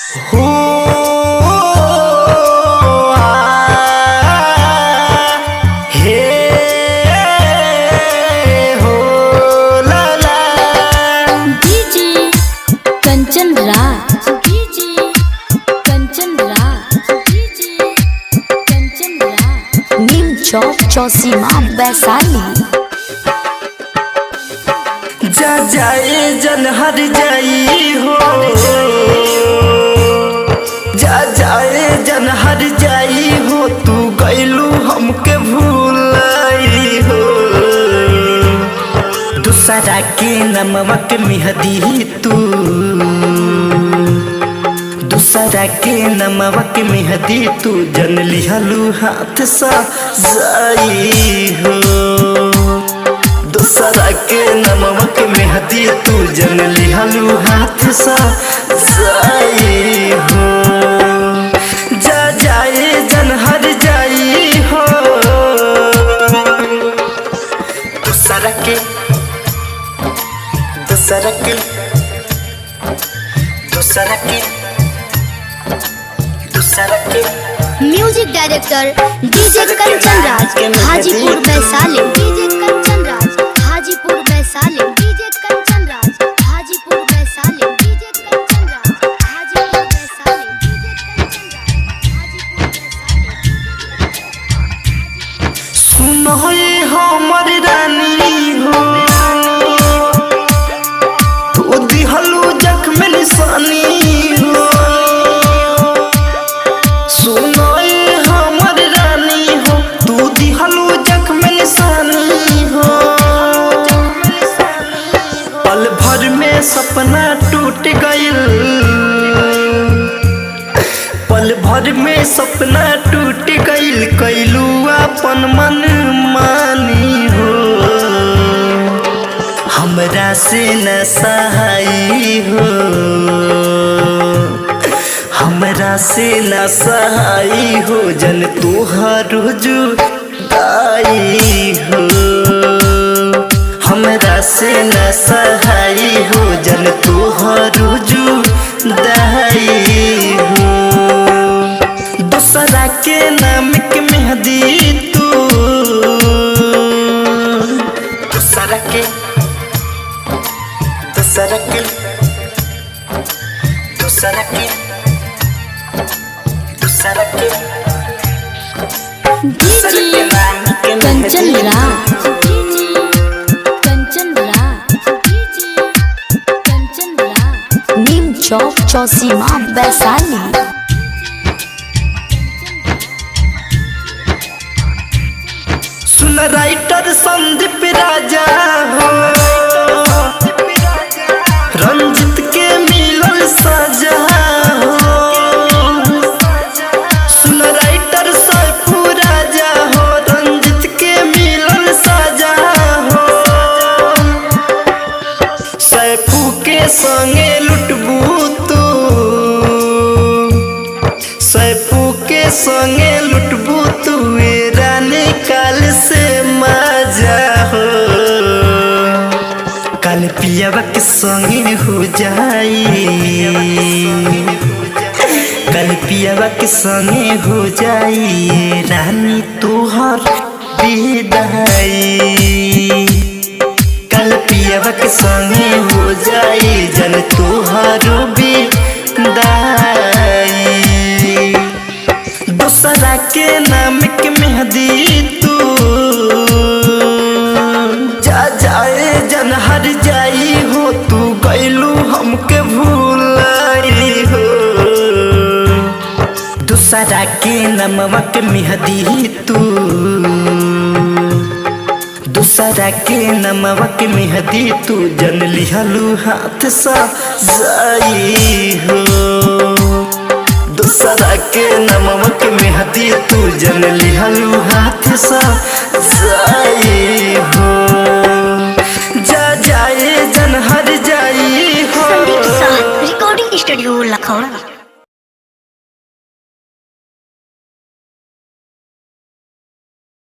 हो हे हो ला ला DJ Kanchan Raj, DJ Kanchan Raj, DJ Kanchan Raj. नीम चौक चौसीमा वैशाली। जा जाए जन हर जाई हो, जा जाए जन हर जाई हो, तू गैलू हमके भूलाई हो। दूसरा के नमक मेहदी तू, दूसरा के नमक मेहदी तू, जन लिहलू हाथ सा जाई हो। दूसरा के नमक मेहदी तू, जन लिहलू हाथ सा जाई हो। जा जाए जन हर जाई हो, दूसरा के दूसरा के दूसरा के दूसरा के music director DJ Kanchan Raj, Hajipur Vaishali. DJ Kanchan Raj, Hajipur Vaishali. DJ Kanchan Raj, Hajipur Vaishali. DJ Kanchan Raj, Hajipur Vaishali. DJ Kanchan Raj, Hajipur Vaishali. सुनो ये हमर रानी हो, तू दिहलू जख्म निशानी हो। सुनो ये हमर रानी हो, तू दिहलू जख्म निशानी हो। पल भर में सपना टूट गइल, पल भर में सपना टूट गइल, कैलू अपन मन मानी हो। हमरा से न सहाई हो, हमरा से न सहाई हो, जन तोहर जुदाई हो। हमरा से न सहाई हो, जन तोहर जुदाई हो। दूसरा के नाम के मेहदी तू, दूसरा के दूसरा के दूसरा के दूसरा के DJ Kanchan Raj, DJ Kanchan Raj, DJ Kanchan Raj. नीम चौक चौसीमा वैशाली। सुन राइटर संदीप राजा हो, रंजित के मिलल सजा हो। सुन राइटर सैफू राजा हो, रंजित के मिलल सजा हो। सैफू के संगे लुटबू तू, सैफू के संगे लुटबू तू, रानी काल से मजा हो। कल पियावा के संगे हो जाई, कल पियावा के संगे हो जाई, रानी तोहर विदाई। कल पियावा के संगे हो जाई, जन तोहर विदाई। दूसरा के नाम के मेहदी तू, जा जाए जन हर जाई हो, तू गैलू हमके भूलाई हो। दूसरा के नमक मेहदी तू, दूसरा के नमक मेहदी तू, जन लिहलू हाथ सा जाई हो। दूसरा के नमक मेहदी तू, जन लिहलू हाथ सा जाई